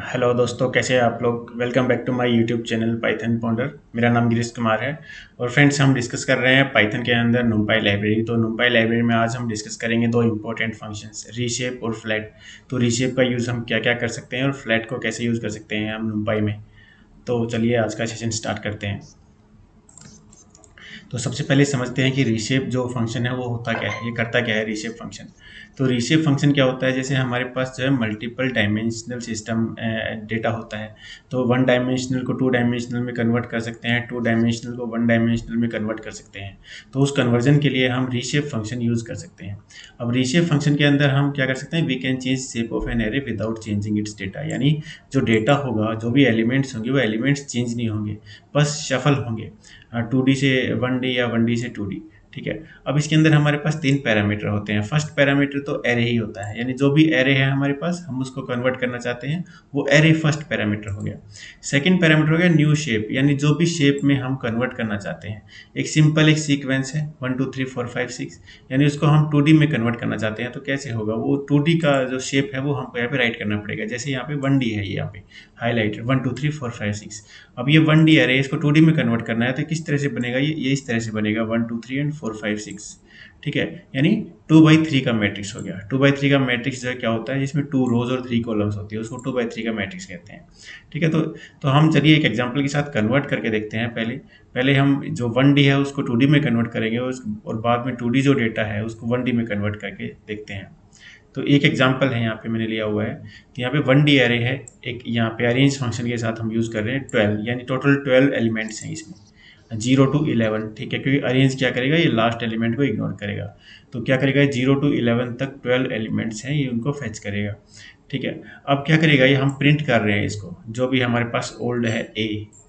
Hello दोस्तों, कैसे हैं आप लोग। Welcome back to my YouTube channel Python Ponder. मेरा नाम गिरीश कुमार है। और फ्रेंड्स, हम डिस्कस कर रहे हैं पाइथन के अंदर नुम्पाई लाइब्रेरी। तो नुम्पाई लाइब्रेरी में आज हम डिस्कस करेंगे दो इंपॉर्टेंट फंक्शंस, रीशेप और फ्लैट। तो रीशेप का यूज़ हम क्या क्या कर सकते हैं और फ्लैट को कैसे यूज़ कर सकते हैं हम नुम्पाई में। तो चलिए आज का सेशन स्टार्ट करते हैं। तो सबसे पहले समझते हैं कि रीशेप जो फंक्शन है वो होता क्या है, ये करता क्या है रीशेप फंक्शन। तो रीशेप फंक्शन क्या होता है, जैसे हमारे पास जो है मल्टीपल डायमेंशनल सिस्टम डेटा होता है। तो वन डायमेंशनल को टू डायमेंशनल में कन्वर्ट कर सकते हैं, टू डायमेंशनल को वन डायमेंशनल में कन्वर्ट कर सकते हैं। तो उस कन्वर्जन के लिए हम रीशेप फंक्शन यूज़ कर सकते हैं। अब रीशेप फंक्शन के अंदर हम क्या कर सकते हैं, we can change shape of an array without changing its data. यानी जो डेटा होगा, जो भी एलिमेंट्स होंगे, वो एलिमेंट्स चेंज नहीं होंगे, बस शफल होंगे 2D से 1D या 1D से 2D। ठीक है। अब इसके अंदर हमारे पास तीन पैरामीटर होते हैं। फर्स्ट पैरामीटर तो एरे ही होता है, यानी जो भी एरे है हमारे पास, हम उसको कन्वर्ट करना चाहते हैं, वो एरे फर्स्ट पैरामीटर हो गया। सेकंड पैरामीटर हो गया न्यू शेप, यानी जो भी शेप में हम कन्वर्ट करना चाहते हैं। एक सिंपल एक सीक्वेंस है 1 2 3 4 5 6, यानी उसको हम 2D में कन्वर्ट करना चाहते हैं। तो कैसे होगा, वो 2D का जो शेप है वो हमको यहाँ पे राइट करना पड़ेगा। जैसे यहाँ पे 1D है, ये यहाँ पे हाईलाइटेड 1 2 3 4 5 6। अब ये 1D एरे, इसको 2D में कन्वर्ट करना है, तो किस तरह से बनेगा, ये इस तरह से बनेगा 1 2 3 एंड 4 5 6। ठीक है। यानी 2 by 3 का मैट्रिक्स हो गया। 2 by 3 का मैट्रिक्स जो है क्या होता है, जिसमें 2 रोज और 3 कॉलम्स होती है, उसको 2 by 3 का मैट्रिक्स कहते हैं। ठीक है। तो हम चलिए एक एग्जांपल के साथ कन्वर्ट करके देखते हैं। पहले पहले हम जो 1D है उसको 2D में कन्वर्ट करेंगे, और बाद में 2D जो डेटा है उसको 1D में कन्वर्ट करके देखते हैं। तो एक एग्जांपल है यहाँ पे मैंने लिया हुआ है कि यहाँ पे 1D एरे है। एक यहाँ पे अरेंज फंक्शन के साथ हम यूज़ कर रहे हैं 12, यानी टोटल 12 एलिमेंट्स हैं इसमें 0 to 11। ठीक है, क्योंकि अरेंज क्या करेगा, ये लास्ट एलिमेंट को इग्नोर करेगा। तो क्या करेगा, 0 to 11 तक 12 एलिमेंट्स हैं, ये उनको फेच करेगा। ठीक है। अब क्या करेगा, ये हम प्रिंट कर रहे हैं इसको, जो भी हमारे पास ओल्ड है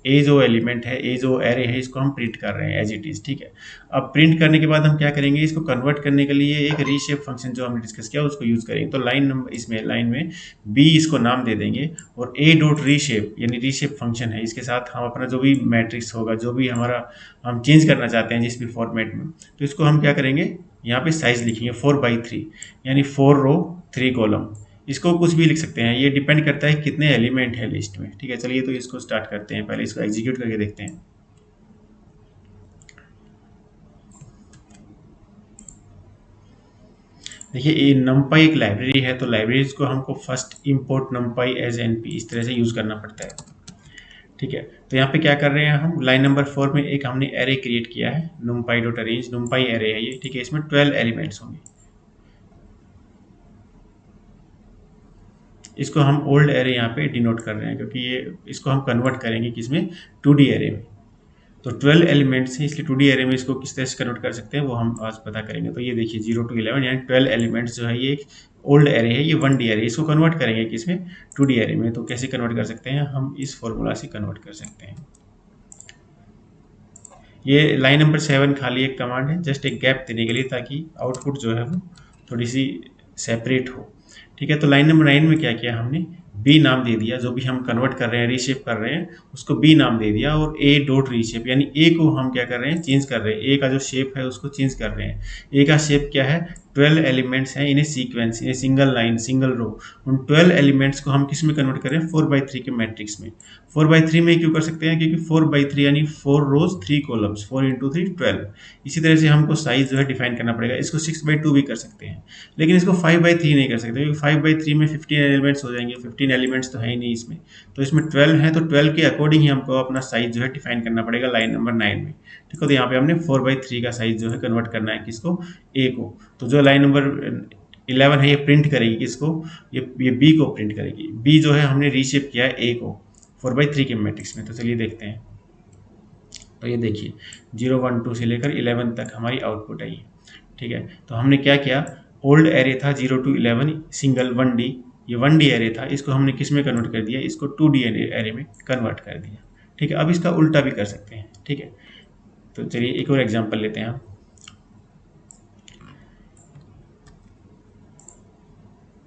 ए जो एलिमेंट है, ए जो एरे है, इसको हम प्रिंट कर रहे हैं एज इट इज़। ठीक है। अब प्रिंट करने के बाद हम क्या करेंगे, इसको कन्वर्ट करने के लिए एक रीशेप फंक्शन जो हमने डिस्कस किया उसको यूज़ करेंगे। तो लाइन नंबर, इसमें लाइन में बी इसको नाम दे देंगे, और ए डॉट रीशेप यानी रीशेप फंक्शन है, इसके साथ हम अपना जो भी मैट्रिक्स होगा, जो भी हमारा हम चेंज करना चाहते हैं जिस भी फॉर्मेट में, तो इसको हम क्या करेंगे, यहाँ पे साइज लिखेंगे 4 by 3, यानी 4 रो 3 कॉलम। इसको कुछ भी लिख सकते हैं, ये डिपेंड करता है कितने एलिमेंट है लिस्ट में। ठीक है। चलिए तो इसको स्टार्ट करते हैं, पहले इसको एग्जीक्यूट करके देखते हैं। देखिए, ये numpy एक लाइब्रेरी है, तो लाइब्रेरीज को हमको first import numpy as np इस तरह से यूज़ करना पड़ता है। ठीक है। तो यहाँ पे क्या कर रहे हैं, हम लाइन नंबर 4 में एक हमने एरे क्रिएट किया है numpy.arrange, numpy एरे है ये। ठीक है। इसमें 12 एलिमेंट्स होंगे। इसको हम ओल्ड एरे यहाँ पे डिनोट कर रहे हैं, क्योंकि ये इसको हम कन्वर्ट करेंगे किसमें, 2D एरे में। तो 12 एलिमेंट्स हैं, इसलिए 2D एरे में इसको किस तरह से कन्वर्ट कर सकते हैं वो हम आज पता करेंगे। तो ये देखिए 0 to 11 यानी 12 एलिमेंट्स जो है, ये एक ओल्ड एरे है, ये 1D एरे, इसको कन्वर्ट करेंगे किसमें, 2D एरे में। तो कैसे कन्वर्ट कर सकते हैं, हम इस फॉर्मूला से कन्वर्ट कर सकते हैं। ये लाइन नंबर 7 खाली एक कमांड है, जस्ट एक गैप देने के लिए, ताकि आउटपुट जो है वो थोड़ी सी सेपरेट हो। ठीक है। तो लाइन नंबर 9 में क्या किया हमने, बी नाम दे दिया, जो भी हम कन्वर्ट कर रहे हैं, रीशेप कर रहे हैं, उसको बी नाम दे दिया, और ए डॉट रीशेप, यानी ए को हम क्या कर रहे हैं, चेंज कर रहे हैं, ए का जो शेप है उसको चेंज कर रहे हैं। ए का शेप क्या है, 12 एलिमेंट्स हैं, इन्हें सीक्वेंस, इन्हें सिंगल लाइन सिंगल रो, उन 12 एलिमेंट्स को हम किस में कन्वर्ट करें, 4 by 3 के मैट्रिक्स में। 4 by 3 में क्यों कर सकते हैं, क्योंकि 4 by 3 यानी 4 रोज 3 कॉलम्स, 4 इंटू 3 12। इसी तरह से हमको साइज जो है डिफाइन करना पड़ेगा। इसको 6 by 2 भी कर सकते हैं, लेकिन इसको 5 by 3 नहीं कर सकते, क्योंकि 5 by 3 में 15 एलिमेंट्स हो जाएंगे, 15 एलिमेंट्स तो है ही नहीं इसमें। तो इसमें 12 है, तो 12 के अकॉर्डिंग ही हमको अपना साइज जो है डिफाइन करना पड़ेगा लाइन नंबर 9 में। ठीक है। तो यहाँ पे हमने 4 by 3 का साइज जो है कन्वर्ट करना है किसको, ए को। तो जो लाइन नंबर 11 है, ये प्रिंट करेगी किसको, ये बी को प्रिंट करेगी। बी जो है हमने रीशेप किया है ए को 4 by 3 के मैट्रिक्स में। तो चलिए देखते हैं। तो ये देखिए 0 1 2 से लेकर 11 तक हमारी आउटपुट आई है। ठीक है। तो हमने क्या किया, ओल्ड एरे था 0 to 11 सिंगल 1D, ये 1D एरे था, इसको हमने किस में कन्वर्ट कर दिया, इसको 2D एरे में कन्वर्ट कर दिया। ठीक है। अब इसका उल्टा भी कर सकते हैं। ठीक है। तो चलिए एक और एग्जांपल लेते हैं हम।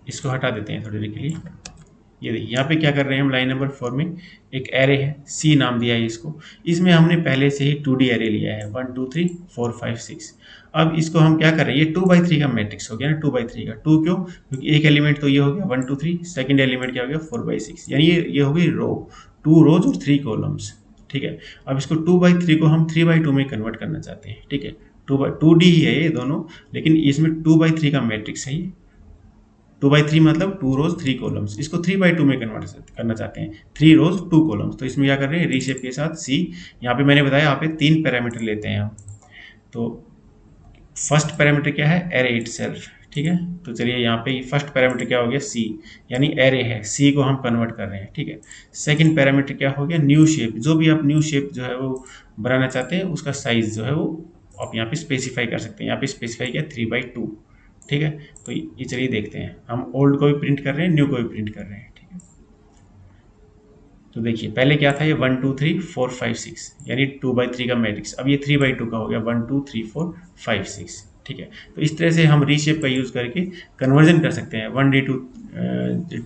इसको हटा देते हैं थोड़ी देर के लिए, ये देखिए यहाँ पे क्या कर रहे हैं हम, लाइन नंबर 4 में एक एरे है, सी नाम दिया है इसको। इसमें हमने पहले से ही 2D एरे लिया है, 1 2 3 4 5 6। अब इसको हम क्या कर रहे हैं, ये 2x3 का मैट्रिक्स हो गया ना, 2x3 का। 2 क्यों, क्योंकि एक एलिमेंट तो ये हो गया 1 2 3, सेकंड एलिमेंट क्या हो गया 4/6, यानी ये हो गई रो, 2 रोज और 3 कॉलम्स। ठीक है, अब इसको 2/3 को हम 3/2 में कन्वर्ट करना चाहते हैं। ठीक है, 2D ही है ये दोनों, लेकिन इसमें 2/3 का मैट्रिक्स है ये। 2/3 मतलब 2 रोज 3 कॉलम्स, इसको 3/2 में कन्वर्ट करना चाहते हैं, 3 रोज 2 कॉलम्स। तो इसमें क्या कर रहे हैं, रीशेप के साथ सी। यहाँ पे मैंने बताया, यहाँ पे 3 पैरामीटर लेते हैं हम। तो फर्स्ट पैरामीटर क्या है, एरे इटसेल्फ। ठीक है, तो चलिए यहाँ पे फर्स्ट पैरामीटर क्या हो गया, सी, यानी एरे है, सी को हम कन्वर्ट कर रहे हैं। ठीक है, सेकंड पैरामीटर क्या हो गया, न्यू शेप। जो भी आप न्यू शेप जो है वो बनाना चाहते हैं, उसका साइज जो है वो आप यहाँ पे स्पेसिफाई कर सकते हैं। यहाँ पे स्पेसिफाई किया 3/2। ठीक है, तो ये चलिए देखते हैं, हम ओल्ड को भी प्रिंट कर रहे हैं, न्यू को भी प्रिंट कर रहे हैं। ठीक है, तो देखिए पहले क्या था, ये 1 2 3 4 5 6, यानी 2/3 का मैट्रिक्स। अब ये 3/2 का हो गया, 1 2 3 4 5 6। ठीक है, तो इस तरह से हम रीशेप का यूज़ करके कन्वर्जन कर सकते हैं 1D टू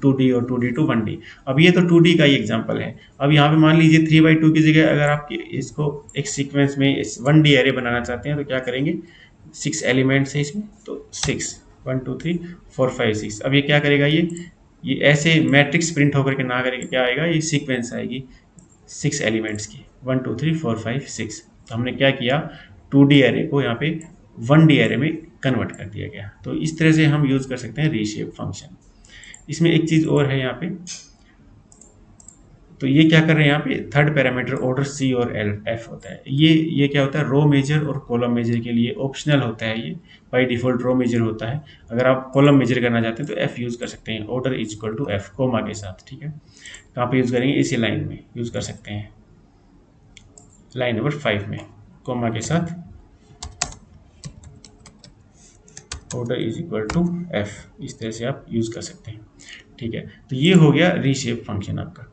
2D और 2D टू 1D। अब ये तो 2D का ही एग्जांपल है। अब यहाँ पे मान लीजिए 3/2 की जगह अगर आप इसको एक सीक्वेंस में 1D एरे बनाना चाहते हैं, तो क्या करेंगे, 6 एलिमेंट्स है इसमें, तो 6 1 2 3 4 5 6। अब ये क्या करेगा, ये ऐसे मैट्रिक्स प्रिंट होकर के ना करके क्या आएगा, ये सीक्वेंस आएगी 6 एलिमेंट्स की, 1 2 3 4 5 6। तो हमने क्या किया, 2D एरे को यहाँ पे 1D एरे में कन्वर्ट कर दिया गया। तो इस तरह से हम यूज़ कर सकते हैं रीशेप फंक्शन। इसमें एक चीज़ और है यहाँ पे, तो ये क्या कर रहे हैं, यहाँ पे थर्ड पैरामीटर ऑर्डर सी और एल एफ होता है। ये क्या होता है, रो मेजर और कॉलम मेजर के लिए ऑप्शनल होता है। ये बाय डिफॉल्ट रो मेजर होता है। अगर आप कॉलम मेजर करना चाहते हैं तो एफ यूज़ कर सकते हैं, order is equal to F, comma के साथ। ठीक है, कहाँ पे यूज़ करेंगे, इसी लाइन में यूज़ कर सकते हैं, लाइन नंबर 5 में कोमा के साथ order is equal to F, इस तरह से आप यूज़ कर सकते हैं। ठीक है, तो ये हो गया रीशेप फंक्शन आपका।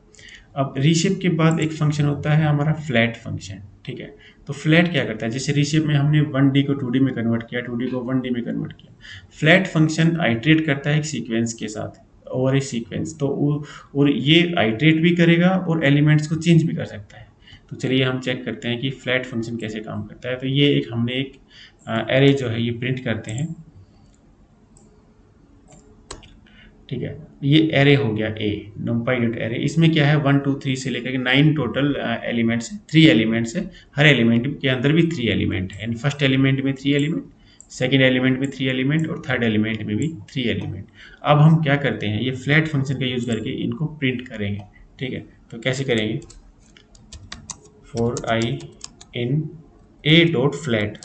अब रीशेप के बाद एक फंक्शन होता है हमारा फ्लैट फंक्शन। ठीक है, तो फ्लैट क्या करता है, जैसे रीशेप में हमने 1D को 2D में कन्वर्ट किया, 2D को 1D में कन्वर्ट किया। फ्लैट फंक्शन आइट्रेट करता है एक सीक्वेंस के साथ, और एक सीक्वेंस तो और ये आइट्रेट भी करेगा और एलिमेंट्स को चेंज भी कर सकता है। तो चलिए हम चेक करते हैं कि फ्लैट फंक्शन कैसे काम करता है। तो ये एक हमने एक एरे जो है ये प्रिंट करते हैं। ठीक है, ये एरे हो गया ए, numpy डॉट एरे। इसमें क्या है, 1 2 3 से लेकर के 9 टोटल एलिमेंट्स है, 3 एलिमेंट्स है। हर एलिमेंट के अंदर भी 3 एलिमेंट है, यानी फर्स्ट एलिमेंट में 3 एलिमेंट, सेकंड एलिमेंट में 3 एलिमेंट और थर्ड एलिमेंट में भी 3 एलिमेंट। अब हम क्या करते हैं, ये फ्लैट फंक्शन का यूज़ करके इनको प्रिंट करेंगे। ठीक है, तो कैसे करेंगे, for I in A dot flat,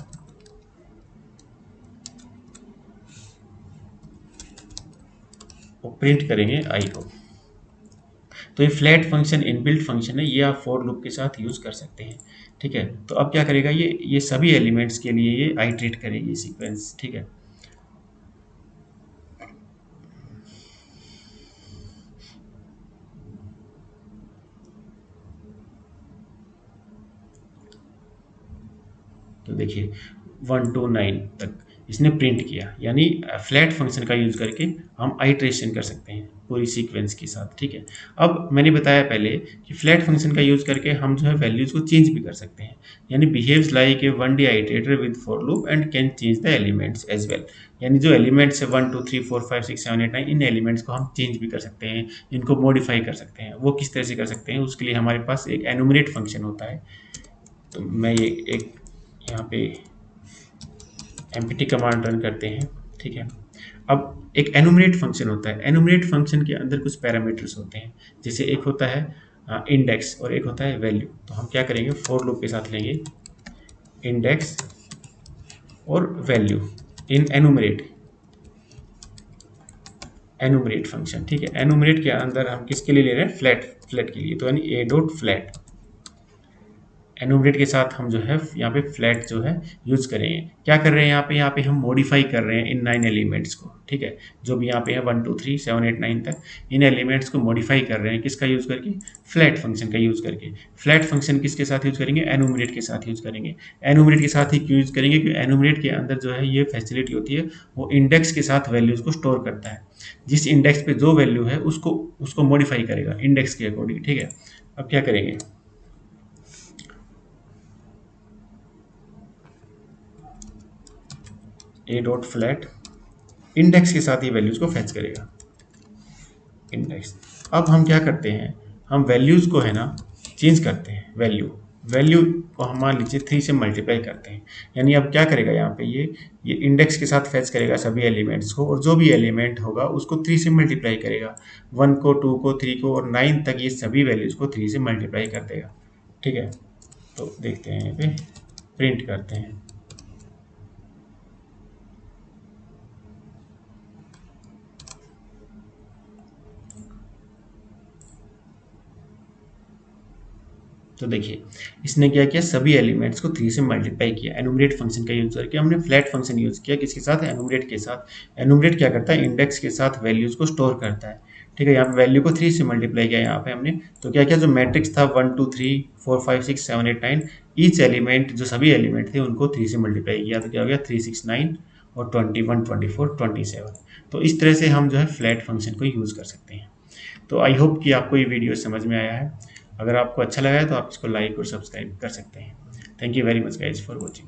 और प्रिंट करेंगे आई को। तो ये फ्लैट फंक्शन इनबिल्ट फंक्शन है, ये आप फॉर लूप के साथ यूज़ कर सकते हैं। ठीक है, तो अब क्या करेगा, ये सभी एलिमेंट्स के लिए ये आइट्रेट करेगी सीक्वेंस। ठीक है, तो देखिए 1 to 9 तक इसने प्रिंट किया, यानी फ्लैट फंक्शन का यूज़ करके हम आइट्रेशन कर सकते हैं पूरी सीक्वेंस के साथ। ठीक है, अब मैंने बताया पहले कि फ्लैट फंक्शन का यूज़ करके हम जो है वैल्यूज़ को चेंज भी कर सकते हैं, यानी behaves like a 1D iterator with for loop and can change the elements as well. यानी जो एलिमेंट्स है 1 2 3 4 5 6 7 8 9, इन एलिमेंट्स को हम चेंज भी कर सकते हैं, इनको मॉडिफाई कर सकते हैं। वो किस तरह से कर सकते हैं, उसके लिए हमारे पास एक एनुमरेट फंक्शन होता है। तो मैं ये एक यहाँ पे एम्पटी कमांड रन करते हैं। ठीक है, अब एक एनुमरेट फंक्शन होता है, एनुमरेट फंक्शन के अंदर कुछ पैरामीटर्स होते हैं, जैसे एक होता है इंडेक्स और एक होता है वैल्यू। तो हम क्या करेंगे, फॉर लूप के साथ लेंगे इंडेक्स और वैल्यू इन एनुमरेट फंक्शन। ठीक है, एनुमरेट के अंदर हम किसके लिए ले रहे हैं, फ्लैट के लिए, तो यानी ए डॉट फ्लैट एनुमरेट के साथ हम जो है यहाँ पे फ्लैट जो है यूज़ करेंगे। क्या कर रहे हैं यहाँ पे हम मॉडिफाई कर रहे हैं इन 9 एलिमेंट्स को, ठीक है। जो भी यहाँ पे है 1 2 3 7 8 9 तक इन एलिमेंट्स को मॉडिफाई कर रहे हैं, किसका यूज़ करके, फ्लैट फंक्शन का यूज़ करके। फ्लैट फंक्शन किसके साथ यूज़ करेंगे, एनुमरेट के साथ यूज़ करेंगे। एनुमरेट के साथ ही क्यों यूज़ करेंगे, क्योंकि एनुमरेट के अंदर जो है ये फैसिलिटी होती है, वो इंडेक्स के साथ वैल्यूज़ को स्टोर करता है। जिस इंडेक्स पे जो वैल्यू है उसको उसको मॉडिफाई करेगा इंडेक्स के अकॉर्डिंग, ठीक है। अब क्या करेंगे, ए डॉट फ्लैट इंडेक्स के साथ ही वैल्यूज़ को फैच करेगा, इंडेक्स। अब हम क्या करते हैं, हम वैल्यूज़ को है ना चेंज करते हैं, वैल्यू को हम मान लीजिए 3 से मल्टीप्लाई करते हैं। यानी अब क्या करेगा यहाँ पे ये इंडेक्स के साथ फैच करेगा सभी एलिमेंट्स को, और जो भी एलिमेंट होगा उसको 3 से मल्टीप्लाई करेगा। 1 को 2 को 3 को और 9 तक ये सभी वैल्यूज़ को 3 से मल्टीप्लाई कर देगा, ठीक है। तो देखते हैं यहाँ पे, प्रिंट करते हैं। तो देखिए इसने क्या किया, सभी एलिमेंट्स को 3 से मल्टीप्लाई किया एनुमरेट फंक्शन का यूज करके। हमने फ्लैट फंक्शन यूज किया किसके साथ, एनुमरेट के साथ। एनुमरेट क्या करता है, इंडेक्स के साथ वैल्यूज को स्टोर करता है, ठीक है। यहाँ पे वैल्यू को 3 से मल्टीप्लाई किया यहाँ पे हमने। तो क्या किया, जो मैट्रिक्स था 1 2 3 4 5 6 7 8 9, ईच एलिमेंट जो सभी एलिमेंट थे उनको 3 से मल्टीप्लाई किया। तो क्या हो गया 3 6 9 और 21 24 27। तो इस तरह से हम जो है फ्लैट फंक्शन को यूज़ कर सकते हैं। तो आई होप कि आपको ये वीडियो समझ में आया है। अगर आपको अच्छा लगा है तो आप इसको लाइक और सब्सक्राइब कर सकते हैं। Thank you very much guys for watching.